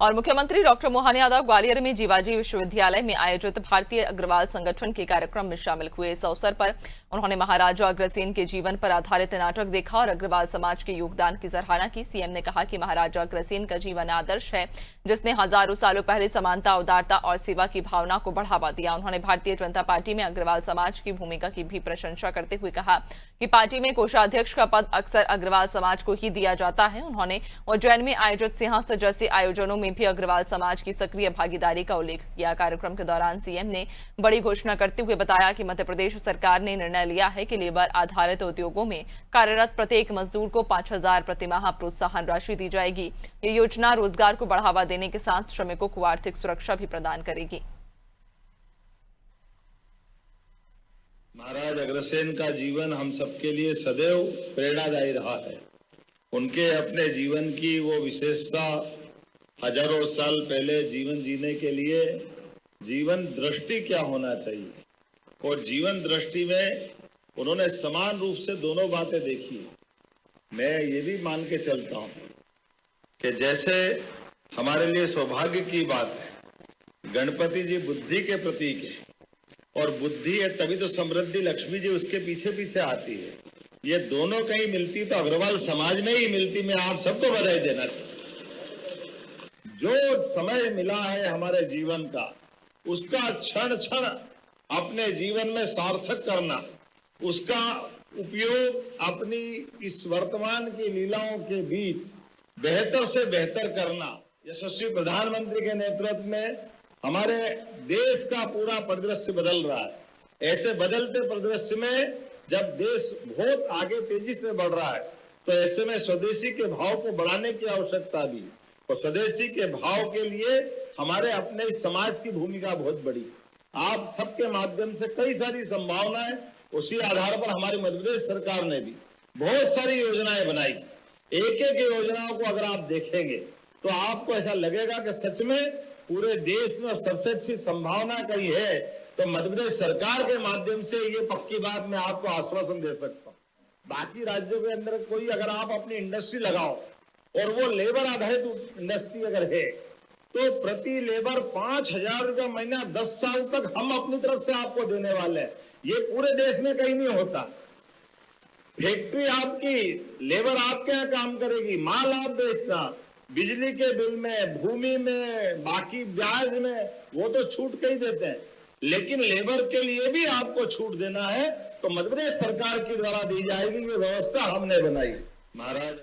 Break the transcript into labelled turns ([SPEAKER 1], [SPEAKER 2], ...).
[SPEAKER 1] और मुख्यमंत्री डॉक्टर मोहन यादव ग्वालियर में जीवाजी विश्वविद्यालय में आयोजित भारतीय अग्रवाल संगठन के कार्यक्रम में शामिल हुए। इस अवसर पर उन्होंने महाराजा अग्रसेन के जीवन पर आधारित नाटक देखा और अग्रवाल समाज के योगदान की सराहना की। सीएम ने कहा कि महाराजा अग्रसेन का जीवन आदर्श है, जिसने हजारों सालों पहले समानता, उदारता और सेवा की भावना को बढ़ावा दिया। उन्होंने भारतीय जनता पार्टी में अग्रवाल समाज की भूमिका की भी प्रशंसा करते हुए कहा कि पार्टी में कोषाध्यक्ष का पद अक्सर अग्रवाल समाज को ही दिया जाता है। उन्होंने उज्जैन में आयोजित सिंहस्थ जैसे आयोजनों में भी अग्रवाल समाज की सक्रिय भागीदारी का उल्लेख किया। कार्यक्रम के दौरान सीएम ने बड़ी घोषणा करते हुए बताया कि मध्य प्रदेश सरकार ने निर्णय लिया है कि लेबर आधारित उद्योगों में कार्यरत प्रत्येक मजदूर को 5,000 प्रतिमाह प्रोत्साहन राशि दी जाएगी। ये योजना रोजगार को बढ़ावा देने के साथ श्रमिकों को आर्थिक सुरक्षा भी प्रदान करेगी।
[SPEAKER 2] महाराज अग्रसेन का जीवन हम सबके लिए सदैव प्रेरणादायी रहा है। उनके अपने जीवन की वो विशेषता, हजारों साल पहले जीवन जीने के लिए जीवन दृष्टि क्या होना चाहिए, और जीवन दृष्टि में उन्होंने समान रूप से दोनों बातें देखी। मैं ये भी मान के चलता हूं कि जैसे हमारे लिए सौभाग्य की बात है, गणपति जी बुद्धि के प्रतीक है और बुद्धि है तभी तो समृद्धि लक्ष्मी जी उसके पीछे पीछे आती है। ये दोनों कहीं मिलती तो अग्रवाल समाज में ही मिलती। मैं आप सबको बधाई देना चाहता हूं। जो समय मिला है हमारे जीवन का, उसका क्षण क्षण अपने जीवन में सार्थक करना, उसका उपयोग अपनी इस वर्तमान की लीलाओं के बीच बेहतर से बेहतर करना। यशस्वी प्रधानमंत्री के नेतृत्व में हमारे देश का पूरा परिदृश्य बदल रहा है। ऐसे बदलते परिदृश्य में जब देश बहुत आगे तेजी से बढ़ रहा है, तो ऐसे में स्वदेशी के भाव को बढ़ाने की आवश्यकता भी, और स्वदेशी के भाव के लिए हमारे अपने समाज की भूमिका बहुत बड़ी। आप सबके माध्यम से कई सारी संभावनाएं, उसी आधार पर हमारी मध्य प्रदेश सरकार ने भी बहुत सारी योजनाएं बनाई। एक एक योजनाओं को अगर आप देखेंगे तो आपको ऐसा लगेगा कि सच में पूरे देश में सबसे अच्छी संभावना कहीं है तो मध्य प्रदेश सरकार के माध्यम से ये पक्की बात मैं आपको आश्वासन दे सकता हूँ। बाकी राज्यों के अंदर कोई अगर आप अपनी इंडस्ट्री लगाओ और वो लेबर आधारित इंडस्ट्री अगर है तो प्रति लेबर 5,000 रुपया महीना 10 साल तक हम अपनी तरफ से आपको देने वाले हैं। ये पूरे देश में कहीं नहीं होता। फैक्ट्री आपकी, लेबर आपके यहाँ काम करेगी, माल आप बेचना, बिजली के बिल में, भूमि में, बाकी ब्याज में वो तो छूट कहीं देते हैं, लेकिन लेबर के लिए भी आपको छूट देना है तो मध्य प्रदेश सरकार के द्वारा दी जाएगी। ये व्यवस्था हमने बनाई। महाराज